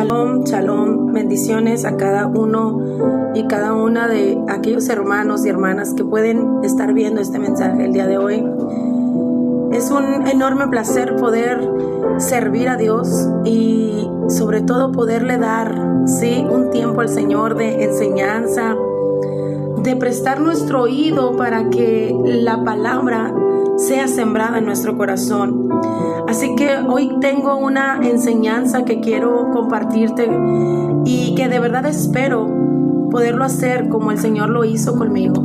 Shalom, shalom, bendiciones a cada uno y cada una de aquellos hermanos y hermanas que pueden estar viendo este mensaje el día de hoy. Es un enorme placer poder servir a Dios y sobre todo poderle dar, un tiempo al Señor de enseñanza, de prestar nuestro oído para que la palabra sea sembrada en nuestro corazón. Así que hoy tengo una enseñanza que quiero compartirte y que de verdad espero poderlo hacer como el Señor lo hizo conmigo.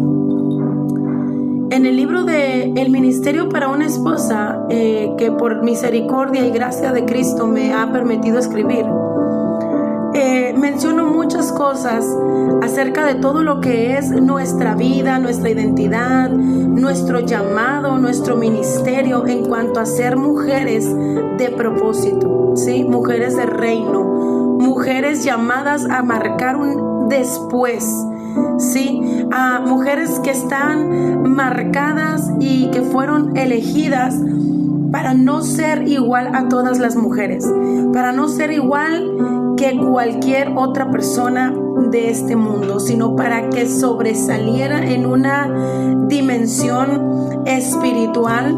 En el libro de El Ministerio para una Esposa, que por misericordia y gracia de Cristo me ha permitido escribir, menciono muchas cosas acerca de todo lo que es nuestra vida, nuestra identidad, nuestro llamado, nuestro ministerio en cuanto a ser mujeres de propósito, mujeres de reino, mujeres llamadas a marcar un después, a mujeres que están marcadas y que fueron elegidas para no ser igual a todas las mujeres, para no ser igual que cualquier otra persona de este mundo, sino para que sobresaliera en una dimensión espiritual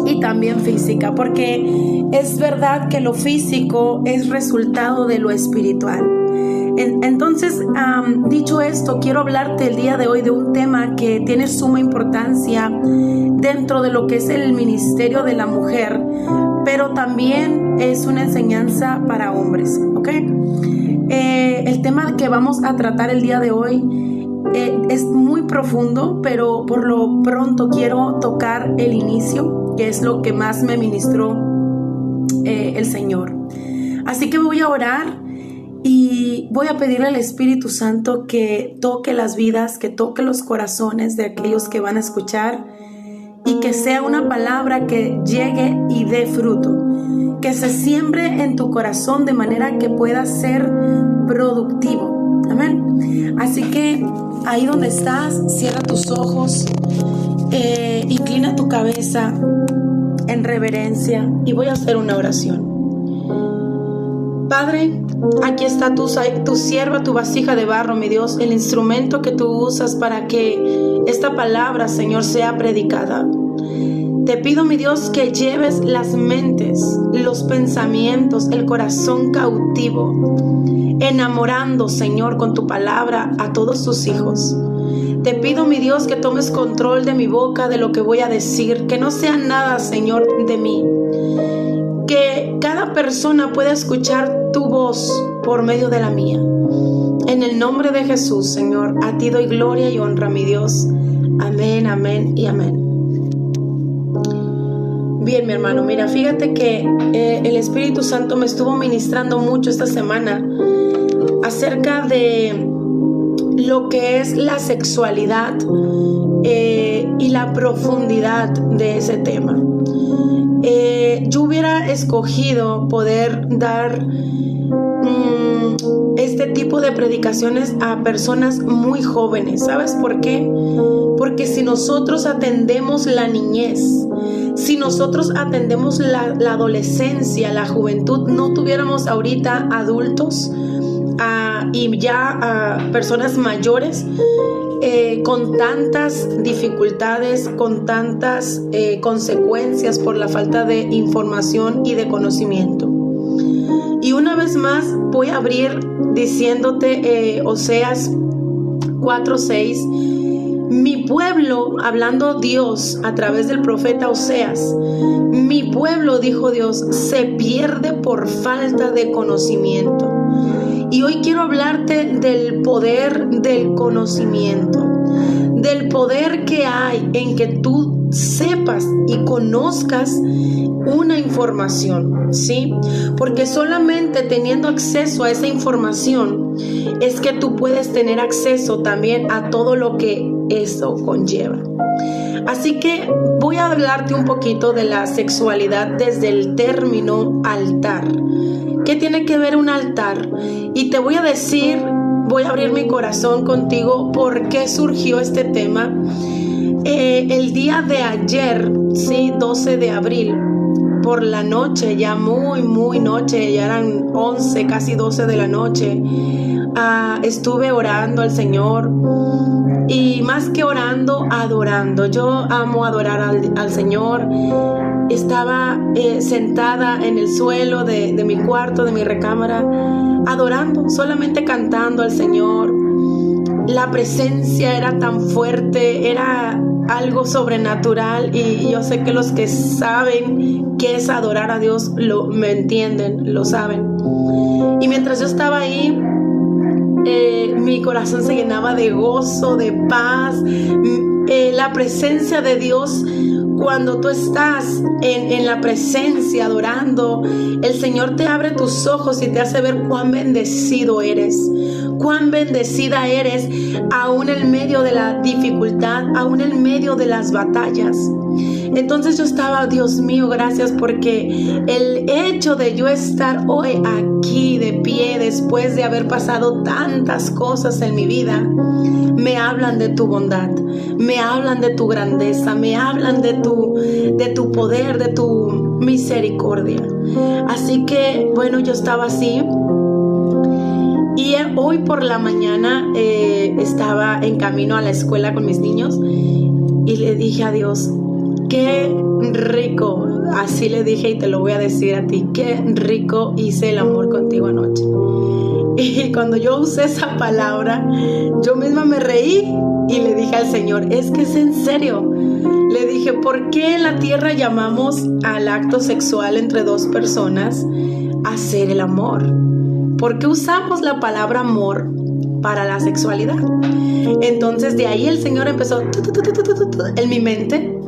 y también física, porque es verdad que lo físico es resultado de lo espiritual. Entonces, dicho esto, quiero hablarte el día de hoy de un tema que tiene suma importancia dentro de lo que es el ministerio de la mujer, pero también es una enseñanza para hombres, ¿ok? El tema que vamos a tratar el día de hoy es muy profundo, pero por lo pronto quiero tocar el inicio, que es lo que más me ministró el Señor. Así que voy a orar y voy a pedirle al Espíritu Santo que toque las vidas, que toque los corazones de aquellos que van a escuchar y que sea una palabra que llegue y dé fruto, que se siembre en tu corazón de manera que pueda ser productivo. Amén. Así que ahí donde estás, cierra tus ojos, inclina tu cabeza en reverencia y voy a hacer una oración. Padre, aquí está tu sierva, tu vasija de barro, mi Dios, el instrumento que tú usas para que esta palabra, Señor, sea predicada. Te pido, mi Dios, que lleves las mentes, los pensamientos, el corazón cautivo, enamorando, Señor, con tu palabra a todos tus hijos. Te pido, mi Dios, que tomes control de mi boca, de lo que voy a decir, que no sea nada, Señor, de mí. Que cada persona pueda escuchar tu voz por medio de la mía. En el nombre de Jesús, Señor, a ti doy gloria y honra, mi Dios. Amén, amén y amén. Bien, mi hermano, mira, fíjate que el Espíritu Santo me estuvo ministrando mucho esta semana acerca de lo que es la sexualidad y la profundidad de ese tema. Yo hubiera escogido poder dar este tipo de predicaciones a personas muy jóvenes. ¿Sabes por qué? Porque si nosotros atendemos la niñez, si nosotros atendemos la adolescencia, la juventud, no tuviéramos ahorita adultos y ya personas mayores con tantas dificultades, con tantas consecuencias por la falta de información y de conocimiento. Y una vez más voy a abrir diciéndote Oseas 4:6. Mi pueblo, hablando Dios a través del profeta Oseas, mi pueblo, dijo Dios, se pierde por falta de conocimiento. Y hoy quiero hablarte del poder del conocimiento, del poder que hay en que tú sepas y conozcas una información, ¿sí? Porque solamente teniendo acceso a esa información es que tú puedes tener acceso también a todo lo que eso conlleva. Así que voy a hablarte un poquito de la sexualidad desde el término altar. ¿Qué tiene que ver un altar? Y te voy a decir, voy a abrir mi corazón contigo por qué surgió este tema. El día de ayer, 12 de abril, por la noche, ya muy noche, ya eran 11, casi 12 de la noche, estuve orando al Señor. Y más que orando, adorando. Yo amo adorar al Señor. Estaba sentada en el suelo de mi cuarto, de mi recámara, adorando, solamente cantando al Señor. La presencia era tan fuerte, era algo sobrenatural, y yo sé que los que saben qué es adorar a Dios me entienden, lo saben. Y mientras yo estaba ahí, mi corazón se llenaba de gozo, de paz. La presencia de Dios, cuando tú estás en la presencia adorando, el Señor te abre tus ojos y te hace ver cuán bendecido eres, cuán bendecida eres, aún en medio de la dificultad, aún en medio de las batallas. Entonces yo estaba, Dios mío, gracias, porque el hecho de yo estar hoy aquí de pie, después de haber pasado tantas cosas en mi vida, me hablan de tu bondad, me hablan de tu grandeza, me hablan de tu poder, de tu misericordia. Así que, bueno, yo estaba así. Y hoy por la mañana estaba en camino a la escuela con mis niños y le dije a Dios, qué rico, así le dije, y te lo voy a decir a ti, qué rico hice el amor contigo anoche. Y cuando yo usé esa palabra, yo misma me reí y le dije al Señor, es que es en serio. Le dije, ¿por qué en la tierra llamamos al acto sexual entre dos personas hacer el amor? ¿Por qué usamos la palabra amor para la sexualidad? Entonces de ahí el Señor empezó en mi mente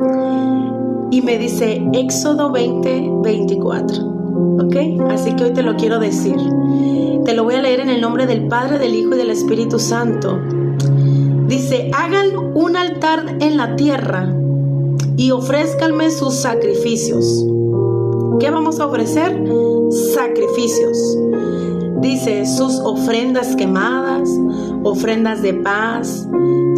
y me dice Éxodo 20:24. ¿Ok? Así que hoy te lo quiero decir. Te lo voy a leer en el nombre del Padre, del Hijo y del Espíritu Santo. Dice, hagan un altar en la tierra y ofrézcanme sus sacrificios. ¿Qué vamos a ofrecer? Sacrificios. Dice, sus ofrendas quemadas, ofrendas de paz,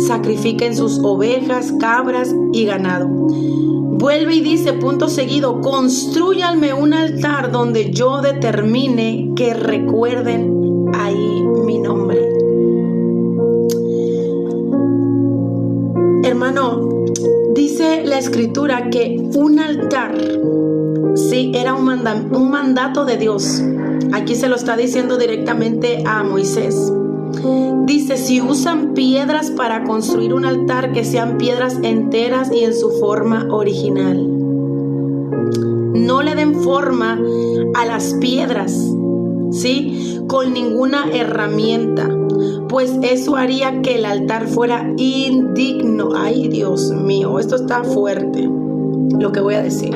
sacrifiquen sus ovejas, cabras y ganado. Vuelve y dice, punto seguido, constrúyanme un altar donde yo determine que recuerden ahí mi nombre. Hermano, dice la escritura que un altar, sí, era un mandato de Dios. Aquí se lo está diciendo directamente a Moisés. Dice, si usan piedras para construir un altar, que sean piedras enteras y en su forma original. No le den forma a las piedras, ¿sí? Con ninguna herramienta, pues eso haría que el altar fuera indigno. Ay, Dios mío, esto está fuerte, lo que voy a decir.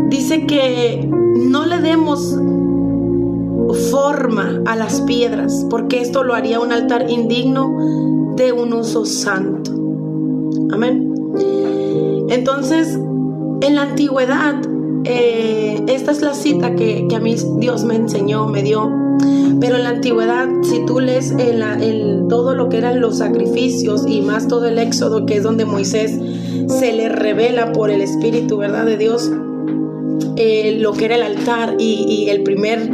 Dice que no le demos forma a las piedras, porque esto lo haría un altar indigno de un uso santo. Amén. Entonces, en la antigüedad, esta es la cita que a mí Dios me enseñó, me dio. Pero en la antigüedad, si tú lees todo lo que eran los sacrificios y más todo el Éxodo, que es donde Moisés se le revela por el Espíritu, ¿verdad?, de Dios, lo que era el altar y el primer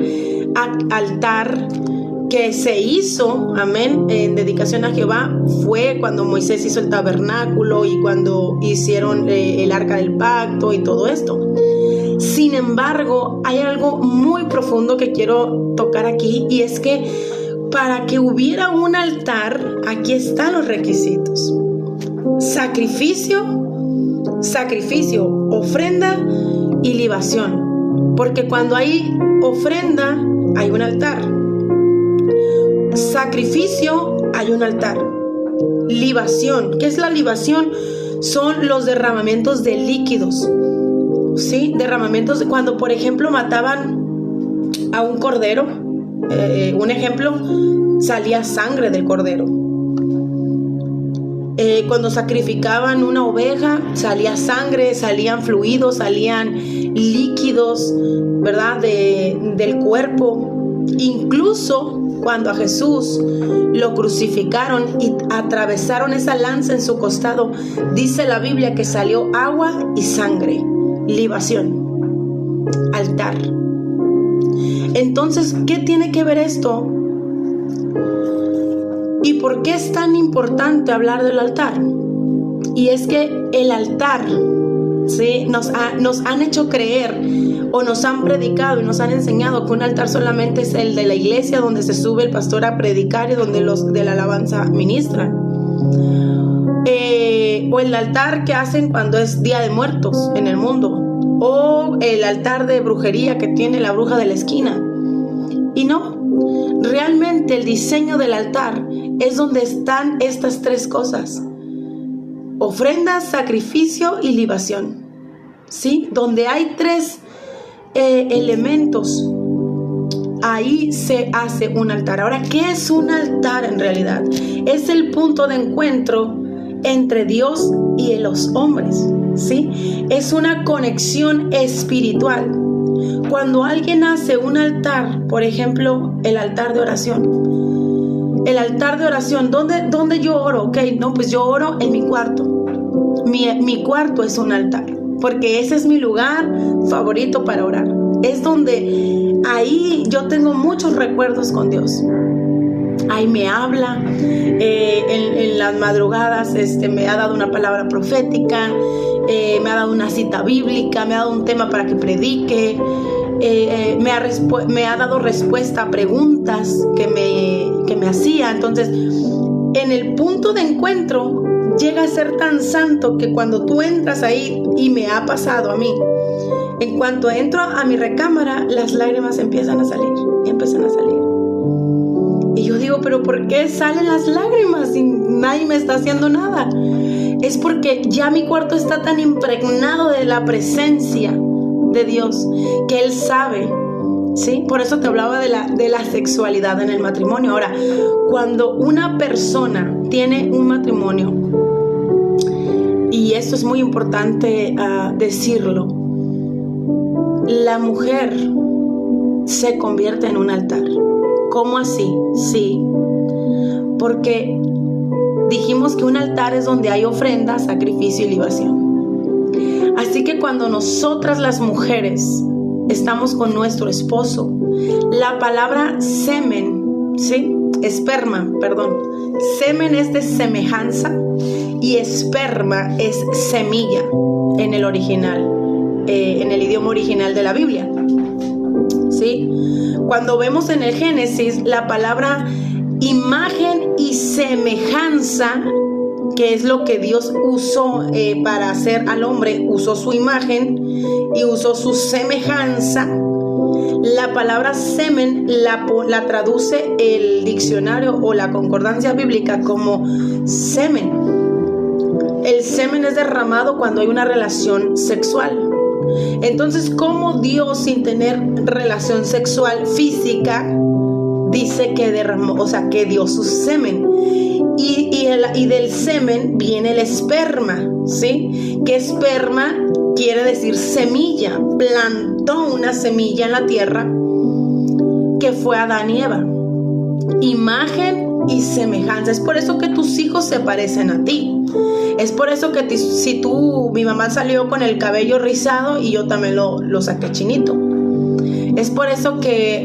altar que se hizo, amén, en dedicación a Jehová, fue cuando Moisés hizo el tabernáculo y cuando hicieron el arca del pacto y todo esto. Sin embargo, hay algo muy profundo que quiero tocar aquí, y es que para que hubiera un altar, aquí están los requisitos: sacrificio, ofrenda y libación. Porque cuando hay ofrenda, hay un altar. Sacrificio, hay un altar. Libación, ¿qué es la libación? Son los derramamientos de líquidos, ¿sí? Derramamientos de cuando, por ejemplo, mataban a un cordero. Un ejemplo, salía sangre del cordero. Cuando sacrificaban una oveja, salía sangre, salían fluidos, salían líquidos, ¿verdad?, del cuerpo. Incluso cuando a Jesús lo crucificaron y atravesaron esa lanza en su costado, dice la Biblia que salió agua y sangre, libación, altar. Entonces, ¿qué tiene que ver esto? ¿Y por qué es tan importante hablar del altar? Y es que el altar, ¿sí?, nos han hecho creer o nos han predicado y nos han enseñado que un altar solamente es el de la iglesia donde se sube el pastor a predicar y donde los de la alabanza ministran. O el altar que hacen cuando es Día de Muertos en el mundo. O el altar de brujería que tiene la bruja de la esquina. Y no, realmente el diseño del altar es donde están estas tres cosas: ofrenda, sacrificio y libación, ¿sí? Donde hay tres elementos, ahí se hace un altar. Ahora, ¿qué es un altar en realidad? Es el punto de encuentro entre Dios y los hombres, ¿sí? Es una conexión espiritual. Cuando alguien hace un altar, por ejemplo, el altar de oración. El altar de oración, ¿dónde yo oro? Ok, no, pues yo oro en mi cuarto. Mi cuarto es un altar, porque ese es mi lugar favorito para orar. Es donde ahí yo tengo muchos recuerdos con Dios. Ahí me habla, en las madrugadas me ha dado una palabra profética, me ha dado una cita bíblica, me ha dado un tema para que predique, me ha dado respuesta a preguntas que me hacía. Entonces, en el punto de encuentro llega a ser tan santo que cuando tú entras ahí, y me ha pasado a mí, en cuanto entro a mi recámara, las lágrimas empiezan a salir. Y yo digo, ¿pero por qué salen las lágrimas si nadie me está haciendo nada? Es porque ya mi cuarto está tan impregnado de la presencia de Dios que Él sabe, ¿sí? Por eso te hablaba de la sexualidad en el matrimonio. Ahora, cuando una persona tiene un matrimonio, y esto es muy importante decirlo, la mujer se convierte en un altar. ¿Cómo así? Sí, porque dijimos que un altar es donde hay ofrenda, sacrificio y libación. Así que cuando nosotras las mujeres estamos con nuestro esposo, la palabra semen, ¿sí? Semen es de semejanza y esperma es semilla en el original, en el idioma original de la Biblia, ¿sí? Cuando vemos en el Génesis la palabra imagen y semejanza, que es lo que Dios usó para hacer al hombre, usó su imagen y usó su semejanza. La palabra semen la traduce el diccionario o la concordancia bíblica como semen. El semen es derramado cuando hay una relación sexual. Entonces, ¿cómo Dios, sin tener relación sexual física, dice que derramó, o sea, que dio su semen? Y del semen viene el esperma, ¿sí? Que esperma quiere decir semilla. Plantó una semilla en la tierra que fue Adán y Eva. Imagen y semejanza. Es por eso que tus hijos se parecen a ti. Es por eso que mi mamá salió con el cabello rizado y yo también lo saqué chinito. Es por eso que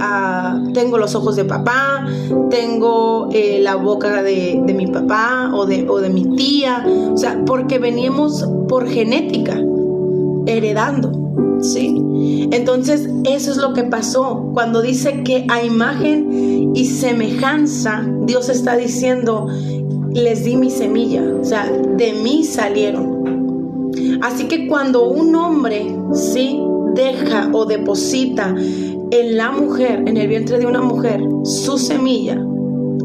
tengo los ojos de papá, tengo la boca de mi papá o de mi tía. O sea, porque venimos por genética, heredando, ¿sí? Entonces, eso es lo que pasó. Cuando dice que a imagen y semejanza, Dios está diciendo, les di mi semilla, o sea, de mí salieron. Así que cuando un hombre, ¿sí?, deja o deposita en la mujer, en el vientre de una mujer, su semilla,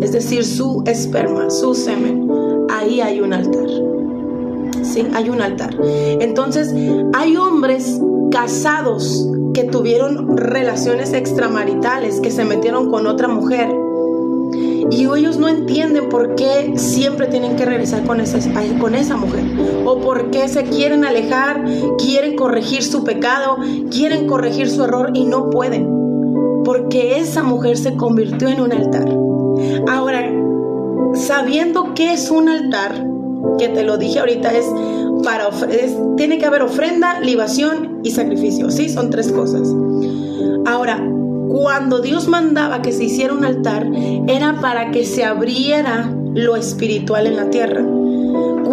es decir, su esperma, su semen, ahí hay un altar. Sí, hay un altar. Entonces, hay hombres casados que tuvieron relaciones extramaritales, que se metieron con otra mujer, y ellos no entienden por qué siempre tienen que regresar con esa mujer, o por qué se quieren alejar, quieren corregir su pecado, quieren corregir su error y no pueden. porque esa mujer se convirtió en un altar. Ahora, sabiendo qué es un altar, que te lo dije ahorita, tiene que haber ofrenda, libación y sacrificio, ¿sí? Son 3 cosas. Ahora, cuando Dios mandaba que se hiciera un altar, era para que se abriera lo espiritual en la tierra.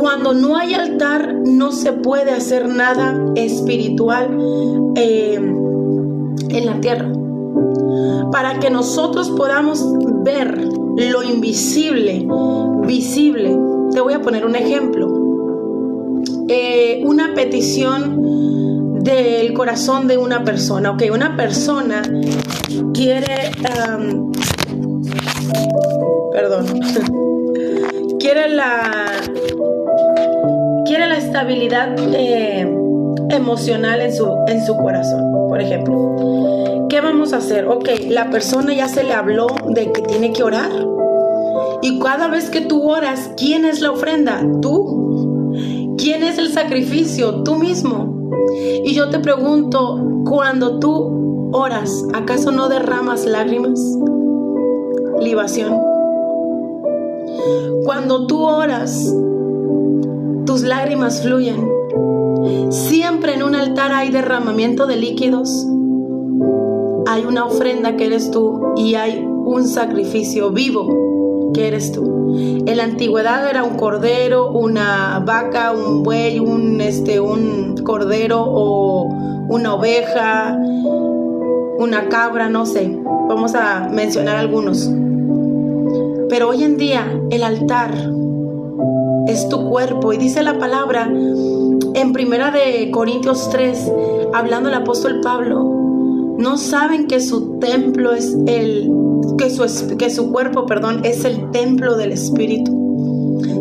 Cuando no hay altar, no se puede hacer nada espiritual en la tierra. Para que nosotros podamos ver lo invisible, visible. Te voy a poner un ejemplo. Una petición del corazón de una persona. Ok, una persona quiere... quiere la estabilidad emocional en su corazón, por ejemplo. ¿Qué vamos a hacer? Ok, la persona ya se le habló de que tiene que orar. Y cada vez que tú oras, ¿quién es la ofrenda? Tú. ¿Quién es el sacrificio? Tú mismo. Y yo te pregunto, cuando tú oras, ¿acaso no derramas lágrimas? Libación. Cuando tú oras, tus lágrimas fluyen. Siempre en un altar hay derramamiento de líquidos. Hay una ofrenda que eres tú y hay un sacrificio vivo que eres tú. En la antigüedad era un cordero, una vaca, un buey, un cordero o una oveja, una cabra, no sé. Vamos a mencionar algunos. Pero hoy en día el altar es tu cuerpo. Y dice la palabra en 1 Corintios 3, hablando el apóstol Pablo, no saben que su templo es que su cuerpo, es el templo del Espíritu.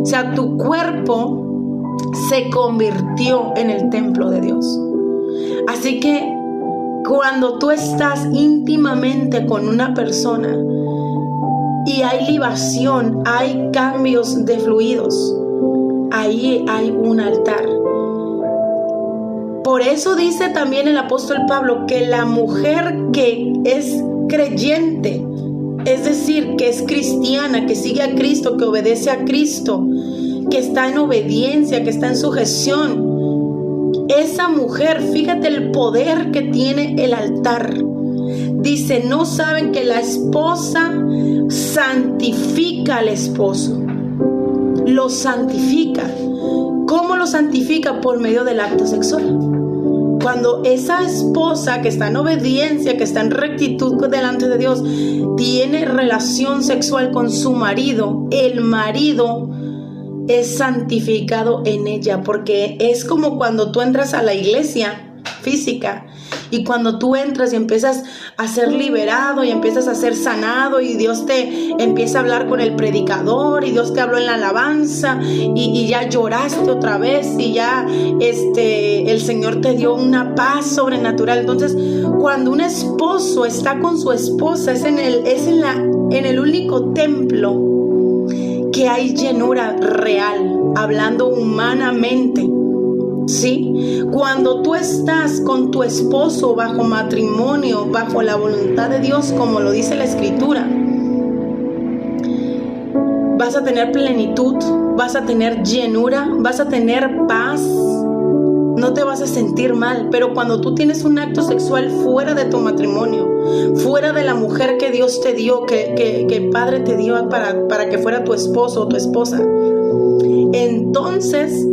O sea, tu cuerpo se convirtió en el templo de Dios. Así que cuando tú estás íntimamente con una persona y hay libación, hay cambios de fluidos, ahí hay un altar. Por eso dice también el apóstol Pablo que la mujer que es creyente, es decir, que es cristiana, que sigue a Cristo, que obedece a Cristo, que está en obediencia, que está en sujeción, esa mujer, fíjate el poder que tiene el altar. Dice, no saben que la esposa santifica al esposo. Lo santifica. ¿Cómo lo santifica? Por medio del acto sexual. Cuando esa esposa que está en obediencia, que está en rectitud delante de Dios, tiene relación sexual con su marido, el marido es santificado en ella, porque es como cuando tú entras a la iglesia física y cuando tú entras y empiezas a ser liberado y empiezas a ser sanado y Dios te empieza a hablar con el predicador y Dios te habló en la alabanza y ya lloraste otra vez y ya el Señor te dio una paz sobrenatural. Entonces, cuando un esposo está con su esposa, es en el único templo que hay llenura real, hablando humanamente. ¿Sí? Cuando tú estás con tu esposo bajo matrimonio, bajo la voluntad de Dios, como lo dice la Escritura, vas a tener plenitud, vas a tener llenura, vas a tener paz, no te vas a sentir mal. Pero cuando tú tienes un acto sexual fuera de tu matrimonio, fuera de la mujer que Dios te dio, que el Padre te dio para que fuera tu esposo o tu esposa, entonces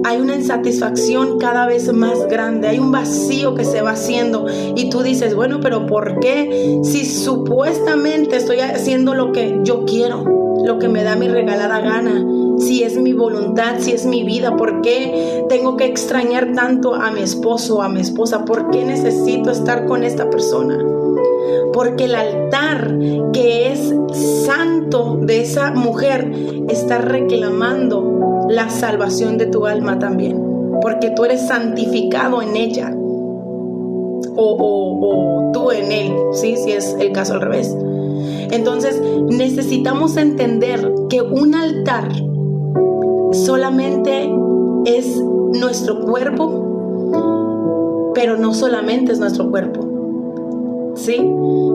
hay una insatisfacción cada vez más grande, hay un vacío que se va haciendo y tú dices, bueno, pero ¿por qué? Si supuestamente estoy haciendo lo que yo quiero, lo que me da mi regalada gana, si es mi voluntad, si es mi vida, ¿por qué tengo que extrañar tanto a mi esposo o a mi esposa? ¿Por qué necesito estar con esta persona? Porque el altar que es santo de esa mujer está reclamando la salvación de tu alma también, porque tú eres santificado en ella o tú en él, ¿sí? Si es el caso al revés. Entonces necesitamos entender que un altar solamente es nuestro cuerpo, pero no solamente es nuestro cuerpo, ¿sí?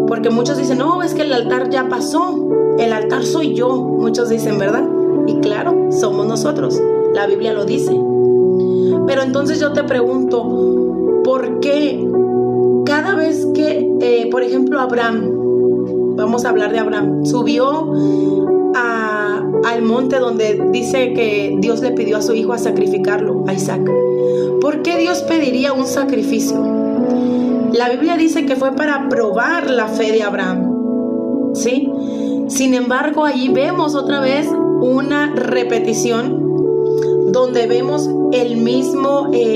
Porque muchos dicen, no, es que el altar ya pasó, el altar soy yo, muchos dicen, ¿verdad? Y claro, somos nosotros, la Biblia lo dice. Pero entonces yo te pregunto, ¿por qué cada vez que, por ejemplo, Abraham, vamos a hablar de Abraham, subió al monte donde dice que Dios le pidió a su hijo a sacrificarlo, a Isaac? ¿Por qué Dios pediría un sacrificio? La Biblia dice que fue para probar la fe de Abraham, ¿sí? Sin embargo, allí vemos otra vez una repetición donde vemos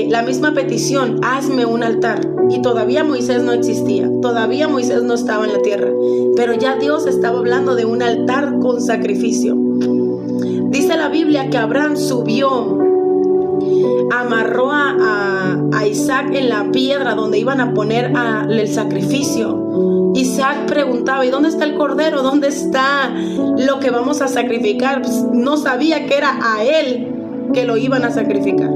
la misma petición, hazme un altar. Y todavía Moisés no existía, todavía Moisés no estaba en la tierra, pero ya Dios estaba hablando de un altar con sacrificio. Dice la Biblia que Abraham subió, amarró a Isaac en la piedra donde iban a poner el sacrificio. Isaac preguntaba, ¿y dónde está el cordero? ¿Dónde está lo que vamos a sacrificar? Pues no sabía que era a él que lo iban a sacrificar.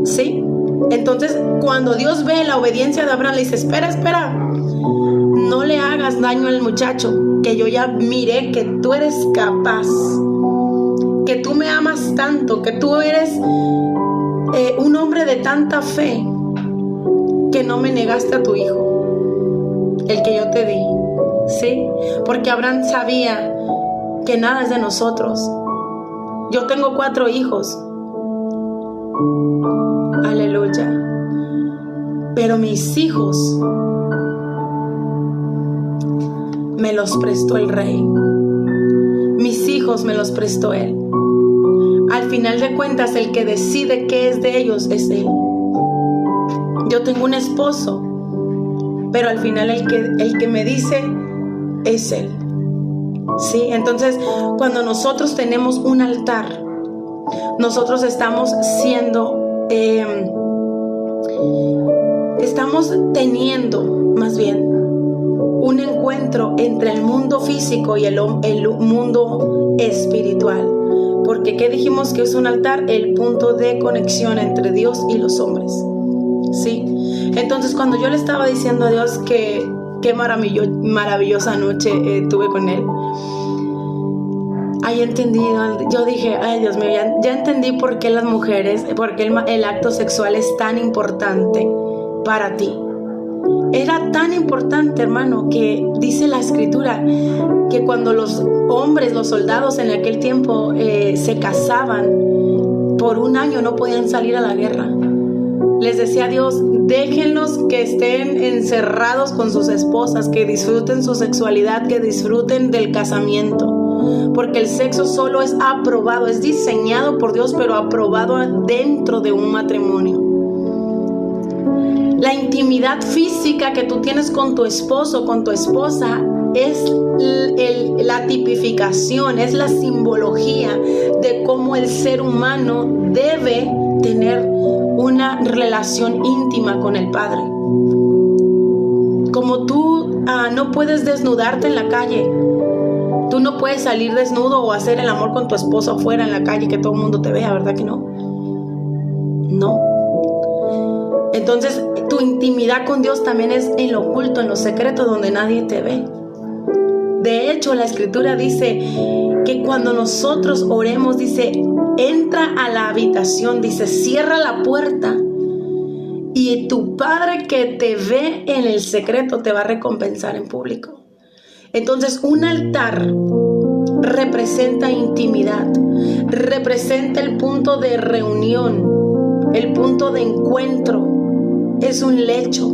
¿Sí? Entonces, cuando Dios ve la obediencia de Abraham, le dice, espera, no le hagas daño al muchacho, que yo ya miré que tú eres capaz, que tú me amas tanto, que tú eres un hombre de tanta fe, que no me negaste a tu hijo, el que yo te di, ¿sí? Porque Abraham sabía que nada es de nosotros. Yo tengo 4 hijos, aleluya, pero mis hijos me los prestó el Rey, mis hijos me los prestó Él. Al final de cuentas, el que decide qué es de ellos es Él. Yo tengo un esposo, pero al final el que me dice es Él. ¿Sí? Entonces, cuando nosotros tenemos un altar, nosotros estamos teniendo más bien un encuentro entre el mundo físico y el mundo espiritual. Porque ¿qué dijimos que es un altar? El punto de conexión entre Dios y los hombres, ¿sí? Entonces, cuando yo le estaba diciendo a Dios que qué maravillosa noche tuve con Él, ahí entendí, yo dije, ay Dios mío, ya entendí por qué las mujeres, por qué el acto sexual es tan importante para ti. Era tan importante, hermano, que dice la Escritura que cuando los hombres, los soldados en aquel tiempo se casaban, por 1 año no podían salir a la guerra. Les decía a Dios, déjenlos que estén encerrados con sus esposas, que disfruten su sexualidad, que disfruten del casamiento. Porque el sexo solo es aprobado, es diseñado por Dios, pero aprobado dentro de un matrimonio. La intimidad física que tú tienes con tu esposo, con tu esposa, es la tipificación, es la simbología de cómo el ser humano debe tener una relación íntima con el Padre. Como tú no puedes desnudarte en la calle, tú no puedes salir desnudo o hacer el amor con tu esposo afuera en la calle que todo el mundo te vea, ¿verdad que no? No. Entonces, tu intimidad con Dios también es en lo oculto, en lo secreto, donde nadie te ve. De hecho, la Escritura dice que cuando nosotros oremos, dice, entra a la habitación, dice, cierra la puerta y tu Padre que te ve en el secreto te va a recompensar en público. Entonces, un altar representa intimidad, representa el punto de reunión, el punto de encuentro. Es un lecho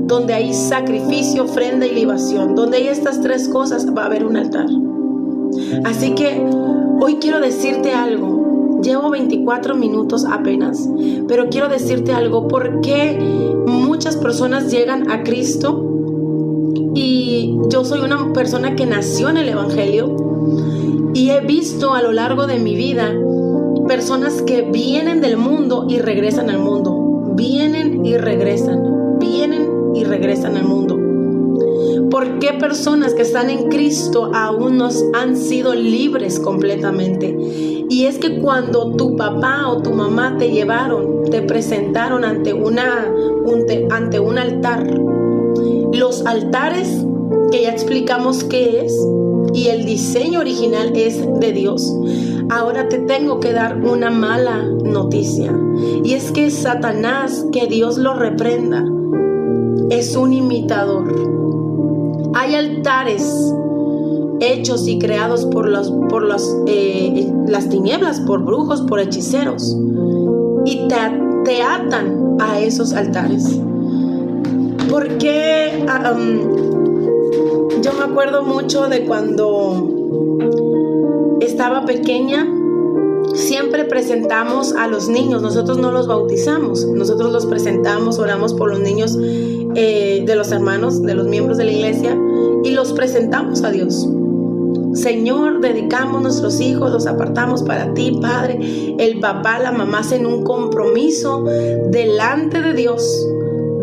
donde hay sacrificio, ofrenda y libación. Donde hay estas 3 cosas va a haber un altar. Así que hoy quiero decirte algo. Llevo 24 minutos apenas, pero quiero decirte algo. ¿Por qué muchas personas llegan a Cristo? Y yo soy una persona que nació en el Evangelio y he visto a lo largo de mi vida personas que vienen del mundo y regresan al mundo. Vienen y regresan al mundo. ¿Por qué personas que están en Cristo aún no han sido libres completamente? Y es que cuando tu papá o tu mamá te llevaron, te presentaron ante un altar, Los altares, que ya explicamos qué es, y el diseño original es de Dios. Ahora te tengo que dar una mala noticia, y es que Satanás, que Dios lo reprenda, es un imitador. Hay altares hechos y creados por las tinieblas, por brujos, por hechiceros, y te atan a esos altares. Porque yo me acuerdo mucho de cuando estaba pequeña. Siempre presentamos a los niños, nosotros no los bautizamos, nosotros los presentamos, oramos por los niños de los hermanos, de los miembros de la iglesia, y los presentamos a Dios. Señor, dedicamos nuestros hijos, los apartamos para ti, Padre. El papá, la mamá hacen un compromiso delante de Dios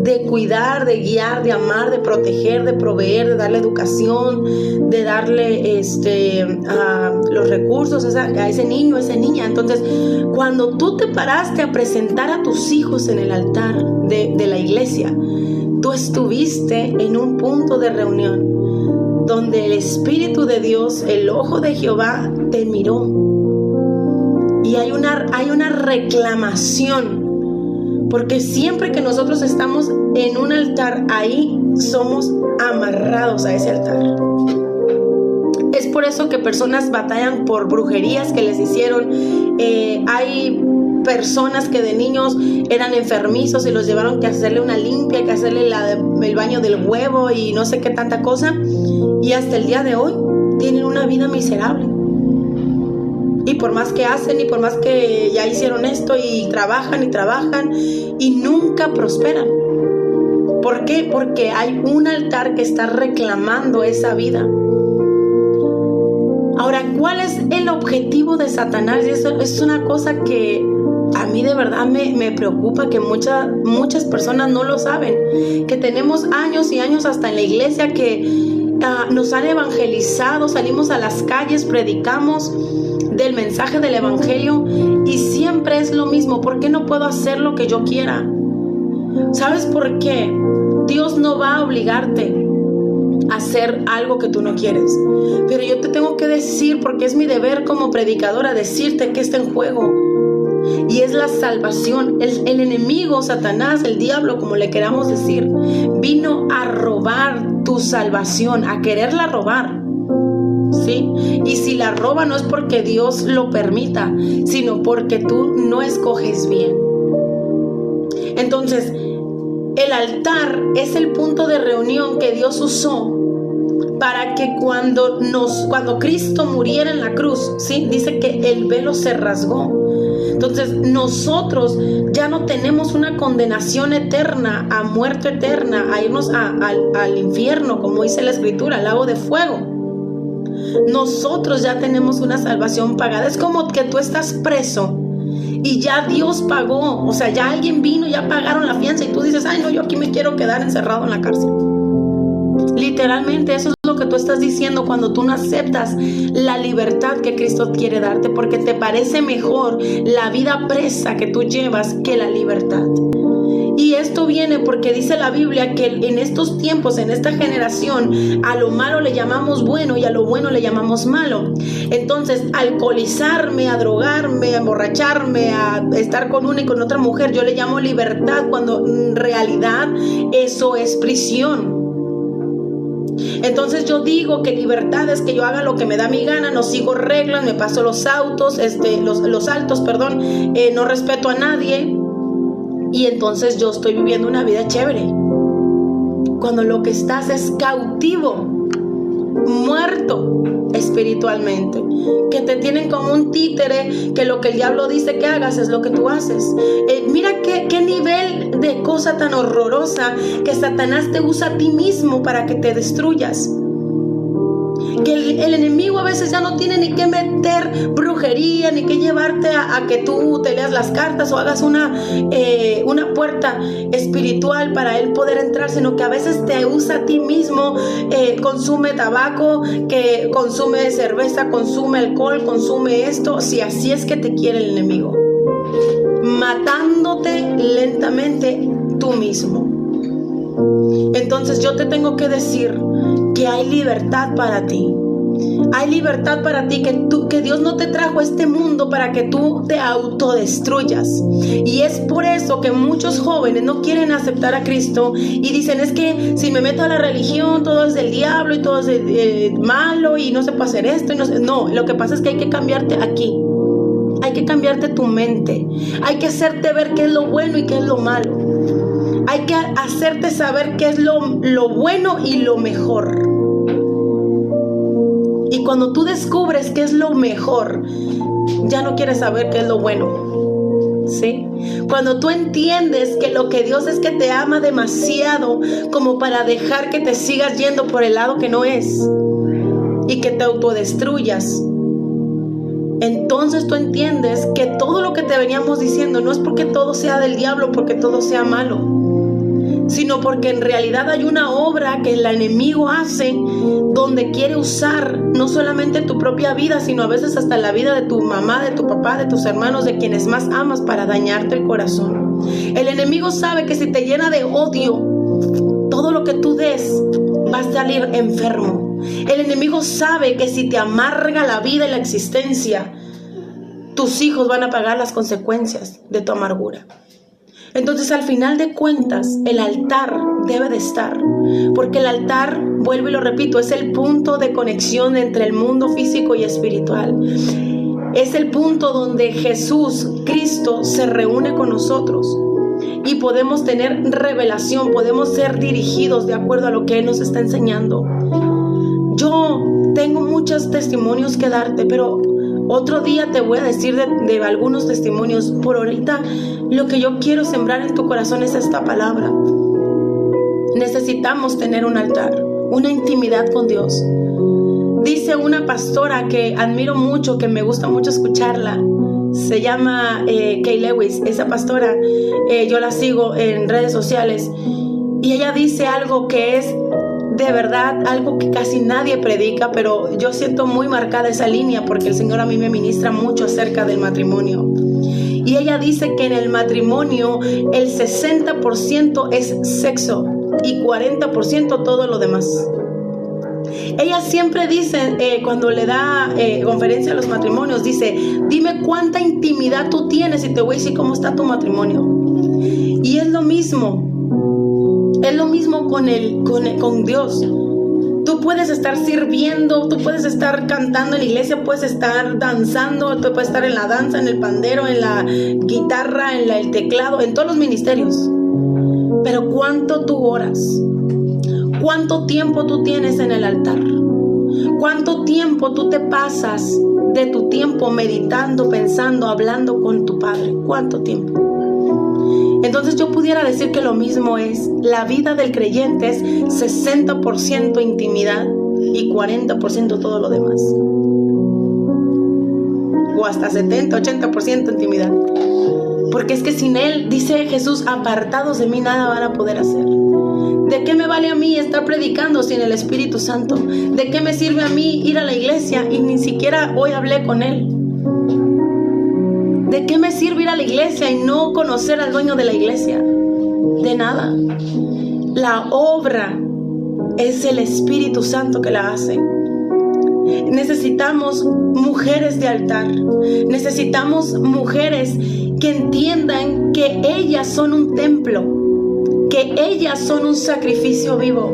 de cuidar, de guiar, de amar, de proteger, de proveer, de darle educación, de darle los recursos a ese niño, a esa niña. Entonces, cuando tú te paraste a presentar a tus hijos en el altar de la iglesia, tú estuviste en un punto de reunión donde el Espíritu de Dios, el ojo de Jehová, te miró. Y hay una reclamación. Porque siempre que nosotros estamos en un altar, ahí somos amarrados a ese altar. Es por eso que personas batallan por brujerías que les hicieron. Hay personas que de niños eran enfermizos y los llevaron que hacerle una limpia, que hacerle el baño del huevo y no sé qué tanta cosa. Y hasta el día de hoy tienen una vida miserable. Y por más que hacen y por más que ya hicieron esto y trabajan y nunca prosperan. ¿Por qué? Porque hay un altar que está reclamando esa vida. Ahora, ¿cuál es el objetivo de Satanás? Y eso es una cosa que a mí de verdad me preocupa, que muchas personas no lo saben. Que tenemos años y años hasta en la iglesia que nos han evangelizado, salimos a las calles, predicamos del mensaje del evangelio y siempre es lo mismo. ¿Por qué no puedo hacer lo que yo quiera? ¿Sabes por qué? Dios no va a obligarte a hacer algo que tú no quieres, pero yo te tengo que decir, porque es mi deber como predicadora, decirte que está en juego y es la salvación. El enemigo, Satanás, el diablo, como le queramos decir, vino a robar tu salvación, a quererla robar. ¿Sí? Y si la roba no es porque Dios lo permita, sino porque tú no escoges bien. Entonces, el altar es el punto de reunión que Dios usó para que cuando Cristo muriera en la cruz, ¿sí? Dice que el velo se rasgó. Entonces nosotros ya no tenemos una condenación eterna, a muerte eterna, a irnos al infierno, como dice la escritura, al lago de fuego. Nosotros ya tenemos una salvación pagada. Es como que tú estás preso y ya Dios pagó. O sea, ya alguien vino, ya pagaron la fianza y tú dices, ay no, yo aquí me quiero quedar encerrado en la cárcel. Literalmente eso es lo que tú estás diciendo cuando tú no aceptas la libertad que Cristo quiere darte, porque te parece mejor la vida presa que tú llevas que la libertad. Y esto viene porque dice la Biblia que en estos tiempos, en esta generación, a lo malo le llamamos bueno y a lo bueno le llamamos malo. Entonces, alcoholizarme, a drogarme, a emborracharme, a estar con una y con otra mujer, yo le llamo libertad, cuando en realidad eso es prisión. Entonces yo digo que libertad es que yo haga lo que me da mi gana, no sigo reglas, me paso los altos, no respeto a nadie. Y entonces yo estoy viviendo una vida chévere. Cuando lo que estás es cautivo, muerto espiritualmente, que te tienen como un títere, que lo que el diablo dice que hagas es lo que tú haces. Mira qué nivel de cosa tan horrorosa, que Satanás te usa a ti mismo para que te destruyas. Que el enemigo a veces ya no tiene ni que meter brujería, ni que llevarte a que tú te leas las cartas o hagas una puerta espiritual para él poder entrar, sino que a veces te usa a ti mismo. Consume tabaco, que consume cerveza, consume alcohol, consume esto. Si así es que te quiere el enemigo, matándote lentamente tú mismo. Entonces Entonces yo te tengo que decir que hay libertad para ti. Hay libertad para ti, que Dios no te trajo a este mundo para que tú te autodestruyas. Y es por eso que muchos jóvenes no quieren aceptar a Cristo y dicen, es que si me meto a la religión todo es del diablo y todo es malo y no se puede hacer esto. No, lo que pasa es que hay que cambiarte aquí. Hay que cambiarte tu mente. Hay que hacerte ver qué es lo bueno y qué es lo malo. Hay que hacerte saber qué es lo bueno y lo mejor. Y cuando tú descubres qué es lo mejor, ya no quieres saber qué es lo bueno, ¿sí? Cuando tú entiendes que lo que Dios es que te ama demasiado como para dejar que te sigas yendo por el lado que no es y que te autodestruyas, entonces tú entiendes que todo lo que te veníamos diciendo no es porque todo sea del diablo, porque todo sea malo, sino porque en realidad hay una obra que el enemigo hace donde quiere usar no solamente tu propia vida, sino a veces hasta la vida de tu mamá, de tu papá, de tus hermanos, de quienes más amas, para dañarte el corazón. El enemigo sabe que si te llena de odio, todo lo que tú des va a salir enfermo. El enemigo sabe que si te amarga la vida y la existencia, tus hijos van a pagar las consecuencias de tu amargura. Entonces, al final de cuentas, el altar debe de estar, porque el altar, vuelvo y lo repito, es el punto de conexión entre el mundo físico y espiritual. Es el punto donde Jesús, Cristo, se reúne con nosotros y podemos tener revelación, podemos ser dirigidos de acuerdo a lo que Él nos está enseñando. Yo tengo muchos testimonios que darte, pero otro día te voy a decir de algunos testimonios. Por ahorita, lo que yo quiero sembrar en tu corazón es esta palabra. Necesitamos tener un altar, una intimidad con Dios. Dice una pastora que admiro mucho, que me gusta mucho escucharla. Se llama Kay Lewis. Esa pastora, yo la sigo en redes sociales. Y ella dice algo que es de verdad algo que casi nadie predica, pero yo siento muy marcada esa línea porque el Señor a mí me ministra mucho acerca del matrimonio. Y ella dice que en el matrimonio el 60% es sexo y 40% todo lo demás. Ella siempre dice, cuando le da conferencia a los matrimonios, dice, dime cuánta intimidad tú tienes y te voy a decir cómo está tu matrimonio. Y es lo mismo. Es lo mismo con Dios. Tú puedes estar sirviendo, tú puedes estar cantando en la iglesia, puedes estar danzando, tú puedes estar en la danza, en el pandero, en la guitarra, en el teclado, en todos los ministerios. Pero ¿cuánto tú oras? ¿Cuánto tiempo tú tienes en el altar? ¿Cuánto tiempo tú te pasas de tu tiempo meditando, pensando, hablando con tu Padre? ¿Cuánto tiempo? Entonces yo pudiera decir que lo mismo es, la vida del creyente es 60% intimidad y 40% todo lo demás. O hasta 70, 80% intimidad. Porque es que sin Él, dice Jesús, apartados de mí nada van a poder hacer. ¿De qué me vale a mí estar predicando sin el Espíritu Santo? ¿De qué me sirve a mí ir a la iglesia y ni siquiera hoy hablé con Él? ¿De qué me sirve ir a la iglesia y no conocer al dueño de la iglesia? De nada. La obra es el Espíritu Santo que la hace. Necesitamos mujeres de altar. Necesitamos mujeres que entiendan que ellas son un templo, que ellas son un sacrificio vivo,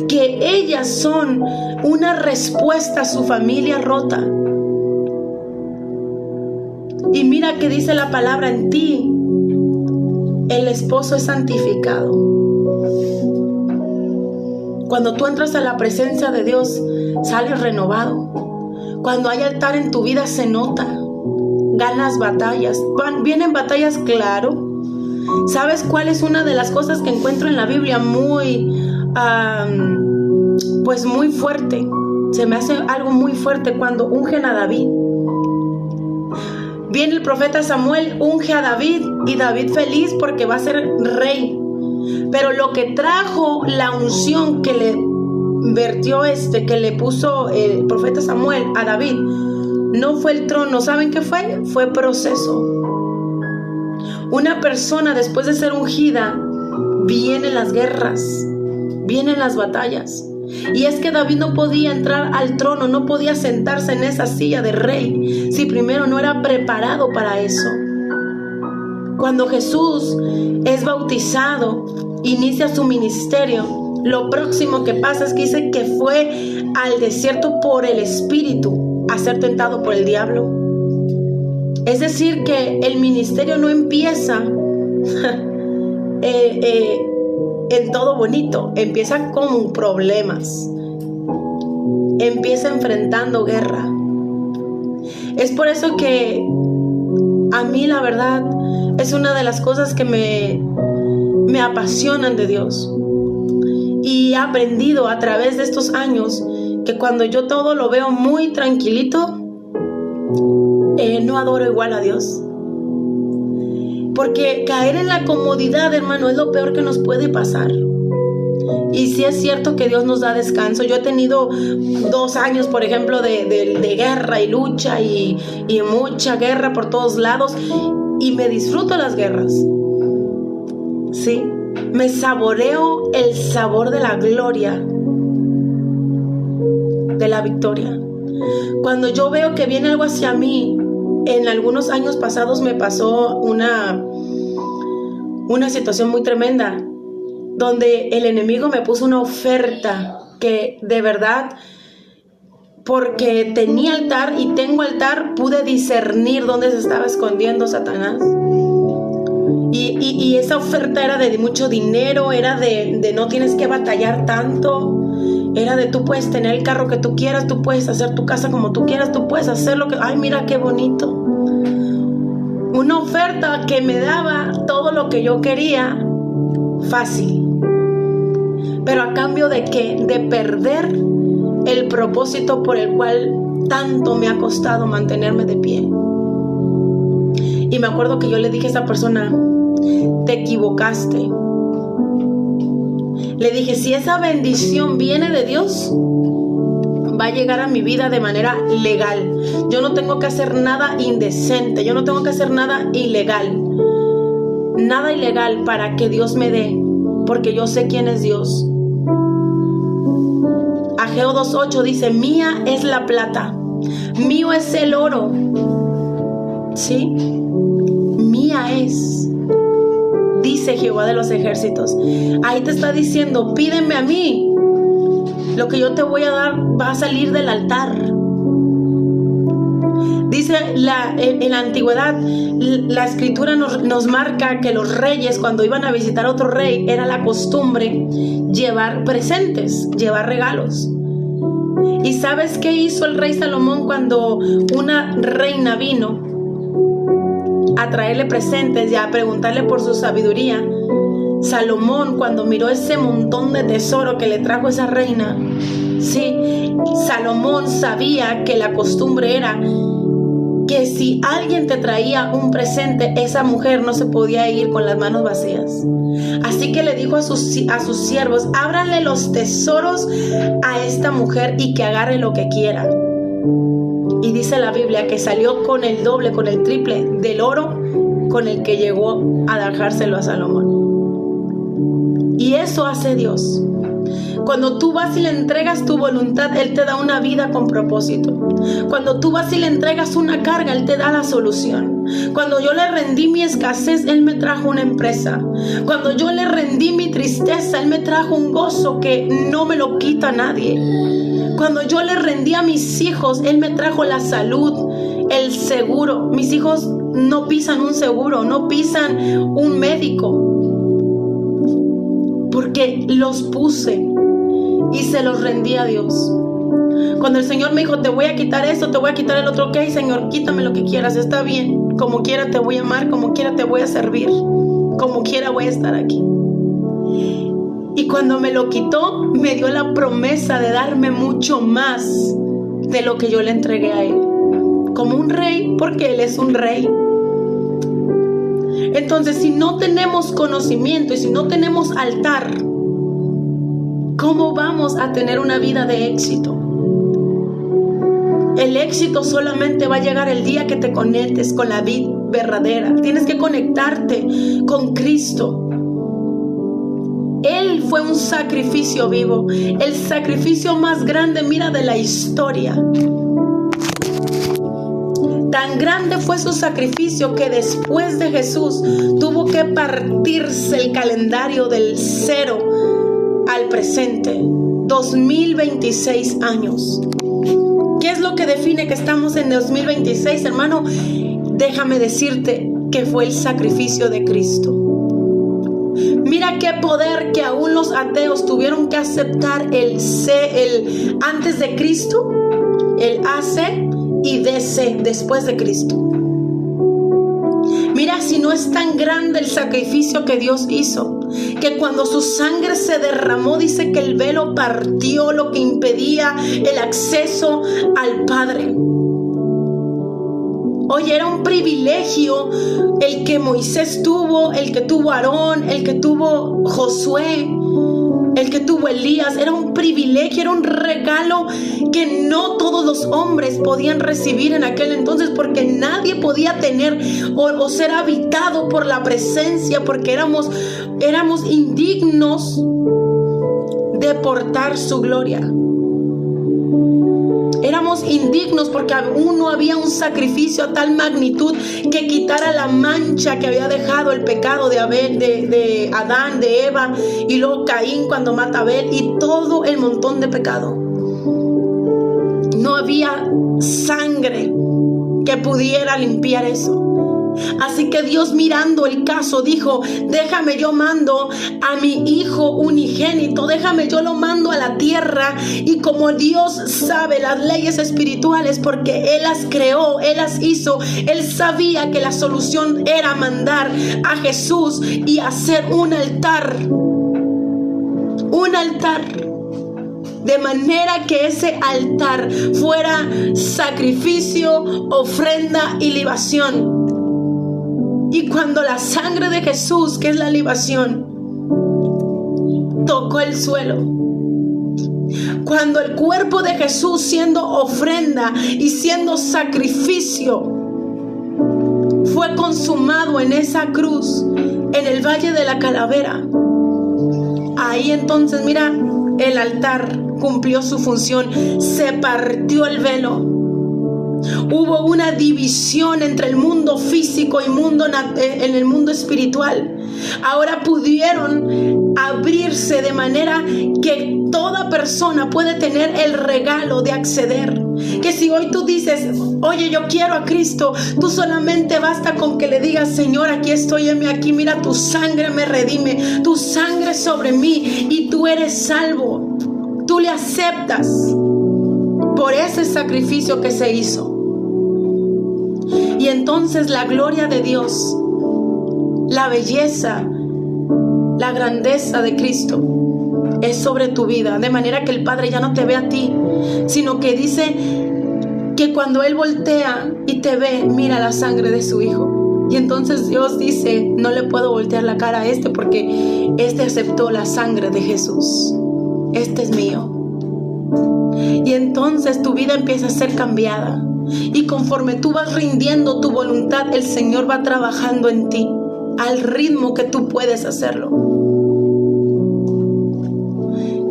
que ellas son una respuesta a su familia rota. Y mira que dice la palabra, en ti el esposo es santificado. Cuando tú entras a la presencia de Dios, sales renovado. Cuando hay altar en tu vida se nota. Ganas batallas. Vienen batallas, claro. ¿Sabes cuál es una de las cosas que encuentro en la Biblia muy fuerte? Se me hace algo muy fuerte cuando ungen a David. Viene el profeta Samuel, unge a David y David feliz porque va a ser rey. Pero lo que trajo la unción que le vertió que le puso el profeta Samuel a David, no fue el trono. ¿Saben qué fue? Fue proceso. Una persona después de ser ungida, vienen las guerras, vienen las batallas. Y es que David no podía entrar al trono, no podía sentarse en esa silla de rey si primero no era preparado para eso. Cuando Jesús es bautizado, inicia su ministerio, lo próximo que pasa es que dice que fue al desierto por el Espíritu a ser tentado por el diablo. Es decir, que el ministerio no empieza en todo bonito, empieza con problemas, empieza enfrentando guerra. Es por eso que a mí, la verdad, es una de las cosas que me apasionan de Dios. Y he aprendido a través de estos años que cuando yo todo lo veo muy tranquilito, no adoro igual a Dios. Porque caer en la comodidad, hermano, es lo peor que nos puede pasar. Y sí es cierto que Dios nos da descanso. Yo he tenido 2 años, por ejemplo, de guerra y lucha y mucha guerra por todos lados. Y me disfruto las guerras. Sí, me saboreo el sabor de la gloria, de la victoria. Cuando yo veo que viene algo hacia mí, en algunos años pasados me pasó una situación muy tremenda, donde el enemigo me puso una oferta que de verdad, porque tenía altar y tengo altar, pude discernir dónde se estaba escondiendo Satanás. Y esa oferta era de mucho dinero, era de no tienes que batallar tanto, era de tú puedes tener el carro que tú quieras, tú puedes hacer tu casa como tú quieras, tú puedes hacer lo que... ¡Ay, mira qué bonito! Una oferta que me daba todo lo que yo quería fácil. Pero a cambio de ¿qué? De perder el propósito por el cual tanto me ha costado mantenerme de pie. Y me acuerdo que yo le dije a esa persona, te equivocaste. Le dije, si esa bendición viene de Dios, va a llegar a mi vida de manera legal. Yo no tengo que hacer nada indecente, yo no tengo que hacer nada ilegal. Nada ilegal para que Dios me dé, porque yo sé quién es Dios. Ageo 2:8 dice, mía es la plata, mío es el oro. ¿Sí? Mía es, dice Jehová de los ejércitos. Ahí te está diciendo, pídeme a mí. Lo que yo te voy a dar va a salir del altar. Dice en la antigüedad, la escritura nos marca que los reyes, cuando iban a visitar a otro rey, era la costumbre llevar presentes, llevar regalos. ¿Y sabes qué hizo el rey Salomón cuando una reina vino a traerle presentes y a preguntarle por su sabiduría? Salomón, cuando miró ese montón de tesoro que le trajo esa reina, sí, Salomón sabía que la costumbre era que si alguien te traía un presente, esa mujer no se podía ir con las manos vacías. Así que le dijo a sus siervos, ábranle los tesoros a esta mujer y que agarre lo que quiera. Y dice la Biblia que salió con el doble, con el triple del oro con el que llegó a dejárselo a Salomón. Y eso hace Dios. Cuando tú vas y le entregas tu voluntad, Él te da una vida con propósito. Cuando tú vas y le entregas una carga, Él te da la solución. Cuando yo le rendí mi escasez, Él me trajo una empresa. Cuando yo le rendí mi tristeza, Él me trajo un gozo que no me lo quita nadie. Cuando yo le rendí a mis hijos, Él me trajo la salud, el seguro. Mis hijos no pisan un seguro, no pisan un médico, porque los puse y se los rendí a Dios. Cuando el Señor me dijo, te voy a quitar esto, te voy a quitar el otro, ok, Señor, quítame lo que quieras, está bien. Como quiera te voy a amar, como quiera te voy a servir, como quiera voy a estar aquí. Y cuando me lo quitó, me dio la promesa de darme mucho más de lo que yo le entregué a Él. Como un rey, porque Él es un rey. Entonces, si no tenemos conocimiento y si no tenemos altar, ¿cómo vamos a tener una vida de éxito? El éxito solamente va a llegar el día que te conectes con la vida verdadera. Tienes que conectarte con Cristo. Él fue un sacrificio vivo, el sacrificio más grande, mira, de la historia. Tan grande fue su sacrificio que después de Jesús tuvo que partirse el calendario del cero al presente, 2026 años. ¿Qué es lo que define que estamos en 2026, hermano? Déjame decirte que fue el sacrificio de Cristo. Mira qué poder que aún los ateos tuvieron que aceptar el antes de Cristo, el AC y DC después de Cristo. Mira, si no es tan grande el sacrificio que Dios hizo, que cuando su sangre se derramó, dice que el velo partió, lo que impedía el acceso al Padre. Oye, era un privilegio el que Moisés tuvo, el que tuvo Aarón, el que tuvo Josué, el que tuvo Elías. Era un privilegio, era un regalo que no todos los hombres podían recibir en aquel entonces, porque nadie podía tener o ser habitado por la presencia, porque éramos indignos de portar su gloria. Éramos indignos porque aún no había un sacrificio a tal magnitud que quitara la mancha que había dejado el pecado de Abel, de Adán, de Eva, y luego Caín cuando mata a Abel, y todo el montón de pecado. No había sangre que pudiera limpiar eso. Así que Dios, mirando el caso, dijo: déjame, yo mando a mi hijo unigénito, déjame, yo lo mando a la tierra. Y como Dios sabe las leyes espirituales, porque Él las creó, Él las hizo, Él sabía que la solución era mandar a Jesús y hacer un altar, de manera que ese altar fuera sacrificio, ofrenda y libación. Y cuando la sangre de Jesús, que es la libación, tocó el suelo, cuando el cuerpo de Jesús, siendo ofrenda y siendo sacrificio, fue consumado en esa cruz, en el Valle de la Calavera, ahí entonces, mira, el altar cumplió su función. Se partió el velo. Hubo una división entre el mundo físico y en el mundo espiritual. Ahora pudieron abrirse de manera que toda persona puede tener el regalo de acceder. Que si hoy tú dices: oye, yo quiero a Cristo, tú solamente basta con que le digas: Señor, aquí estoy, heme aquí, mira, tu sangre me redime, tu sangre sobre mí, y tú eres salvo. Tú le aceptas por ese sacrificio que se hizo. Y entonces la gloria de Dios, la belleza, la grandeza de Cristo es sobre tu vida, de manera que el Padre ya no te ve a ti, sino que dice que cuando Él voltea y te ve, mira la sangre de su Hijo. Y entonces Dios dice: no le puedo voltear la cara a este, porque este aceptó la sangre de Jesús. Este es mío. Y entonces tu vida empieza a ser cambiada. Y conforme tú vas rindiendo tu voluntad, el Señor va trabajando en ti al ritmo que tú puedes hacerlo.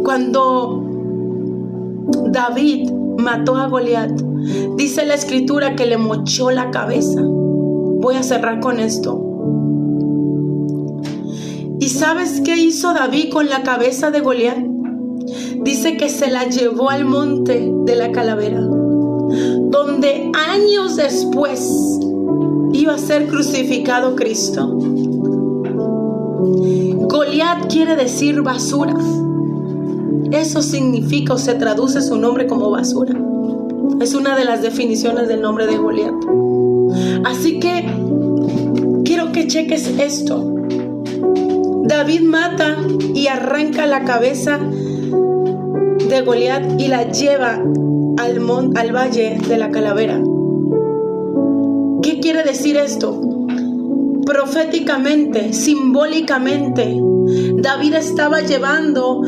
Cuando David mató a Goliat, dice la Escritura que le mochó la cabeza. Voy a cerrar con esto. ¿Y sabes qué hizo David con la cabeza de Goliat? Dice que se la llevó al monte de la Calavera, donde años después iba a ser crucificado Cristo. Goliat quiere decir basura. Eso significa, o se traduce su nombre como basura. Es una de las definiciones del nombre de Goliat. Así que quiero que cheques esto. David mata y arranca la cabeza de Goliat y la lleva al valle de la Calavera. ¿Qué quiere decir esto? Proféticamente, simbólicamente, David estaba llevando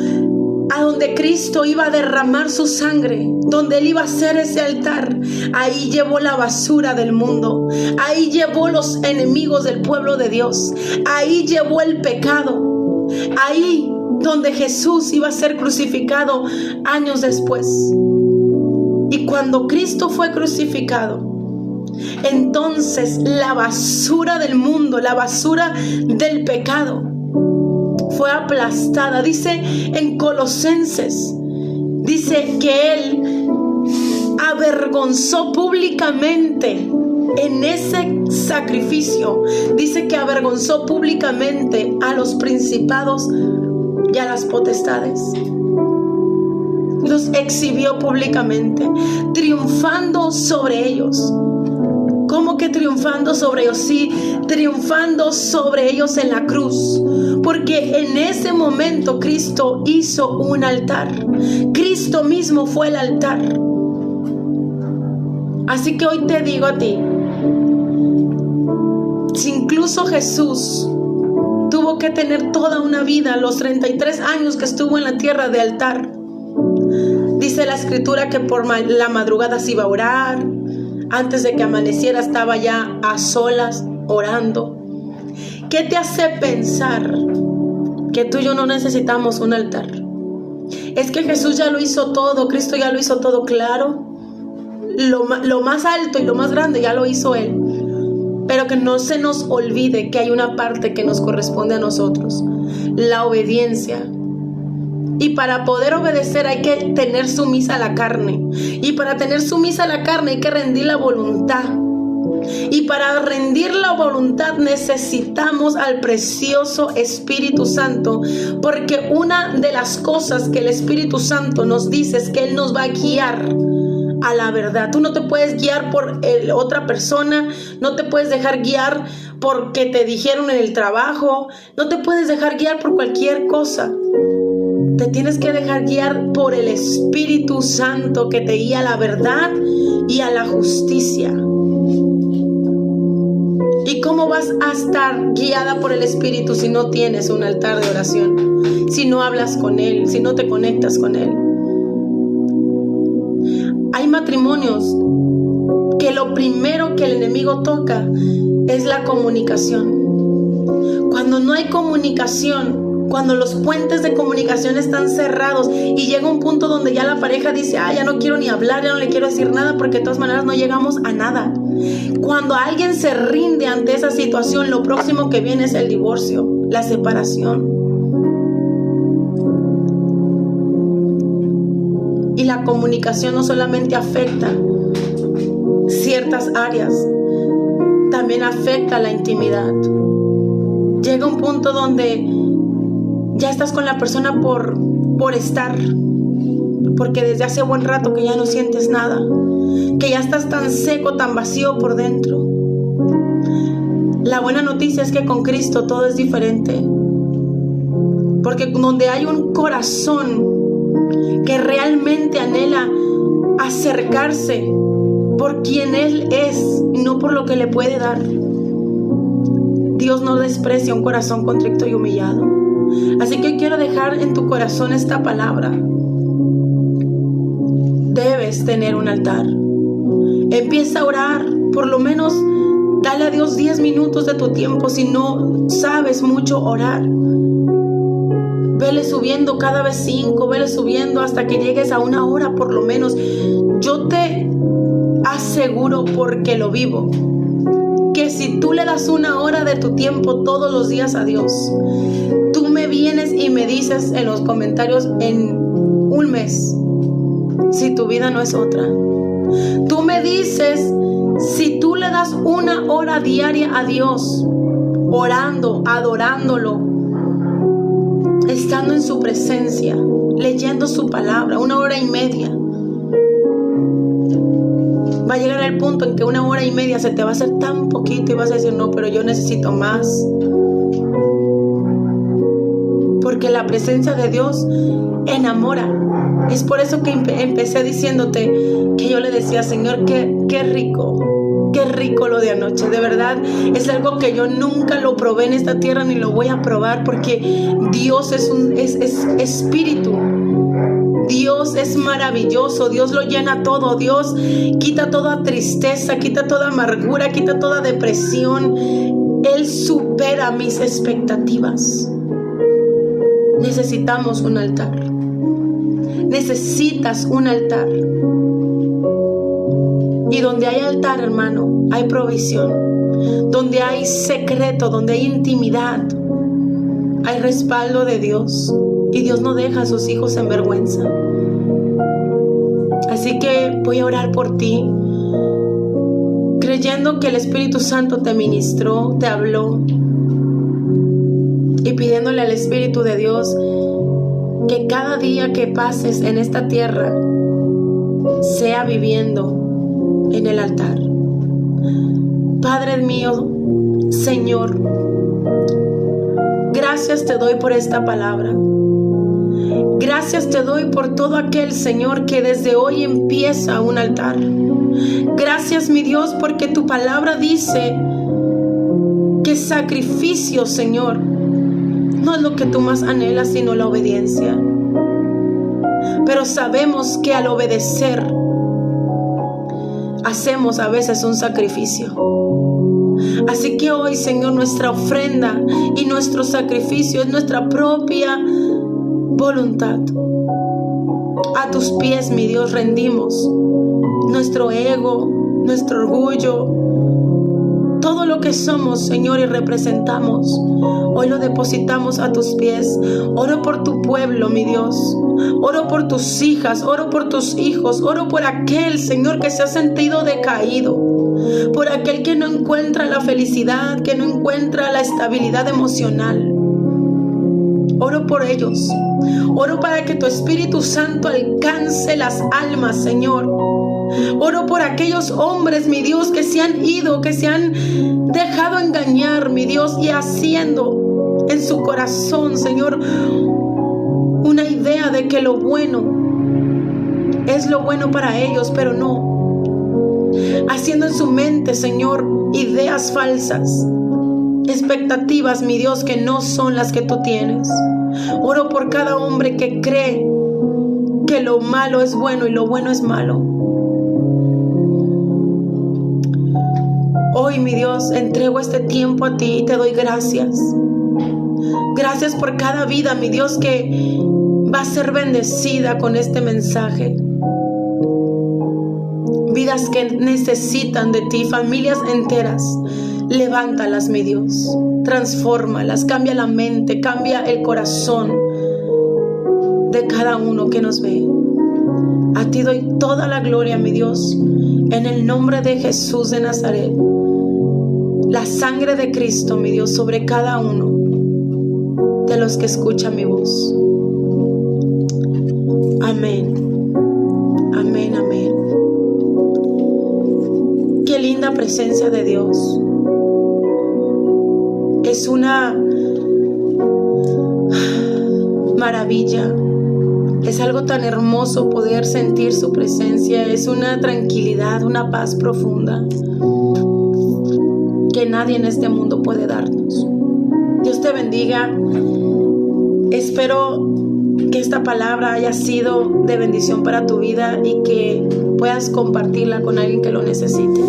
a donde Cristo iba a derramar su sangre, donde Él iba a hacer ese altar. Ahí llevó la basura del mundo, ahí llevó los enemigos del pueblo de Dios, ahí llevó el pecado, ahí donde Jesús iba a ser crucificado años después. Y cuando Cristo fue crucificado, entonces la basura del mundo, la basura del pecado fue aplastada. Dice en Colosenses, dice que Él avergonzó públicamente en ese sacrificio. Dice que avergonzó públicamente a los principados y a las potestades. Los exhibió públicamente, triunfando sobre ellos. ¿Cómo que triunfando sobre ellos? Sí, triunfando sobre ellos en la cruz. Porque en ese momento Cristo hizo un altar. Cristo mismo fue el altar. Así que hoy te digo a ti, si incluso Jesús tuvo que tener toda una vida, los 33 años que estuvo en la tierra, de altar. Dice la escritura que por la madrugada se iba a orar. Antes de que amaneciera estaba ya a solas orando. ¿Qué te hace pensar que tú y yo no necesitamos un altar? Es que Jesús ya lo hizo todo, Cristo ya lo hizo todo, claro. Lo más alto y lo más grande ya lo hizo Él. Pero que no se nos olvide que hay una parte que nos corresponde a nosotros: la obediencia. Y para poder obedecer hay que tener sumisa la carne. Y para tener sumisa la carne hay que rendir la voluntad. Y para rendir la voluntad necesitamos al precioso Espíritu Santo. Porque una de las cosas que el Espíritu Santo nos dice es que Él nos va a guiar a la verdad. Tú no te puedes guiar por otra persona. No te puedes dejar guiar porque te dijeron en el trabajo. No te puedes dejar guiar por cualquier cosa. Te tienes que dejar guiar por el Espíritu Santo, que te guía a la verdad y a la justicia. ¿Y cómo vas a estar guiada por el Espíritu si no tienes un altar de oración? Si no hablas con Él, si no te conectas con Él. Hay matrimonios que lo primero que el enemigo toca es la comunicación. Cuando no hay comunicación, cuando los puentes de comunicación están cerrados y llega un punto donde ya la pareja dice, ya no quiero ni hablar, ya no le quiero decir nada, porque de todas maneras no llegamos a nada. Cuando alguien se rinde ante esa situación, lo próximo que viene es el divorcio, la separación. Y la comunicación no solamente afecta ciertas áreas, también afecta la intimidad. Llega un punto donde ya estás con la persona por estar, porque desde hace buen rato que ya no sientes nada, que ya estás tan seco, tan vacío por dentro. La buena noticia es que con Cristo todo es diferente, porque donde hay un corazón que realmente anhela acercarse por quien Él es y no por lo que le puede dar, Dios no desprecia un corazón contrito y humillado. Así que quiero dejar en tu corazón esta palabra. Debes tener un altar. Empieza a orar. Por lo menos dale a Dios 10 minutos de tu tiempo. Si no sabes mucho orar, vele subiendo cada vez 5. Vele subiendo hasta que llegues a 1 hora por lo menos. Yo te aseguro, porque lo vivo, que si tú le das 1 hora de tu tiempo todos los días a Dios, tú me vienes y me dices en los comentarios en un mes si tu vida no es otra. Tú me dices si tú le das 1 hora diaria a Dios, orando, adorándolo, estando en su presencia, leyendo su palabra, 1 hora y media. Va a llegar el punto en que 1 hora y media se te va a hacer tan poquito y vas a decir, no, pero yo necesito más. Porque la presencia de Dios enamora. Es por eso que empecé diciéndote que yo le decía, Señor, qué rico lo de anoche. De verdad, es algo que yo nunca lo probé en esta tierra ni lo voy a probar, porque Dios es espíritu. Dios es maravilloso, Dios lo llena todo, Dios quita toda tristeza, quita toda amargura, quita toda depresión. Él supera mis expectativas. necesitamos un altar. Necesitas un altar. Y donde hay altar, hermano, hay provisión. Donde hay secreto, donde hay intimidad, hay respaldo de Dios. Y Dios no deja a sus hijos en vergüenza. Así que voy a orar por ti, creyendo que el Espíritu Santo te ministró, te habló, y pidiéndole al Espíritu de Dios que cada día que pases en esta tierra sea viviendo en el altar. Padre mío, Señor, gracias te doy por esta palabra. Gracias te doy por todo aquel, Señor, que desde hoy empieza un altar. Gracias, mi Dios, porque tu palabra dice que sacrificio, Señor, no es lo que tú más anhelas, sino la obediencia. Pero sabemos que al obedecer hacemos a veces un sacrificio. Así que hoy, Señor, nuestra ofrenda y nuestro sacrificio es nuestra propia voluntad. A tus pies, mi Dios, rendimos nuestro ego, nuestro orgullo, todo lo que somos, Señor, y representamos. Hoy lo depositamos a tus pies. Oro por tu pueblo, mi Dios. Oro por tus hijas, oro por tus hijos, oro por aquel, Señor, que se ha sentido decaído, por aquel que no encuentra la felicidad, que no encuentra la estabilidad emocional. Oro por ellos. Oro para que tu Espíritu Santo alcance las almas, Señor. Oro por aquellos hombres, mi Dios, que se han ido, que se han dejado engañar, mi Dios, y haciendo en su corazón, Señor, una idea de que lo bueno es lo bueno para ellos, pero no. Haciendo en su mente, Señor, ideas falsas, expectativas, mi Dios, que no son las que tú tienes. Oro por cada hombre que cree que lo malo es bueno y lo bueno es malo. Hoy, mi Dios, entrego este tiempo a ti y te doy gracias. Gracias por cada vida, mi Dios, que va a ser bendecida con este mensaje. Vidas que necesitan de ti, familias enteras. Levántalas, mi Dios. Transfórmalas, cambia la mente, cambia el corazón de cada uno que nos ve. A ti doy toda la gloria, mi Dios, en el nombre de Jesús de Nazaret. La sangre de Cristo, mi Dios, sobre cada uno de los que escuchan mi voz. Amén. Amén, amén. Qué linda presencia de Dios. Es una maravilla. Es algo tan hermoso poder sentir su presencia. Es una tranquilidad, una paz profunda que nadie en este mundo puede darnos. Dios te bendiga. Espero que esta palabra haya sido de bendición para tu vida y que puedas compartirla con alguien que lo necesite.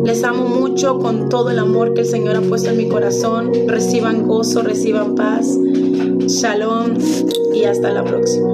Les amo mucho con todo el amor que el Señor ha puesto en mi corazón. Reciban gozo, reciban paz. Shalom y hasta la próxima.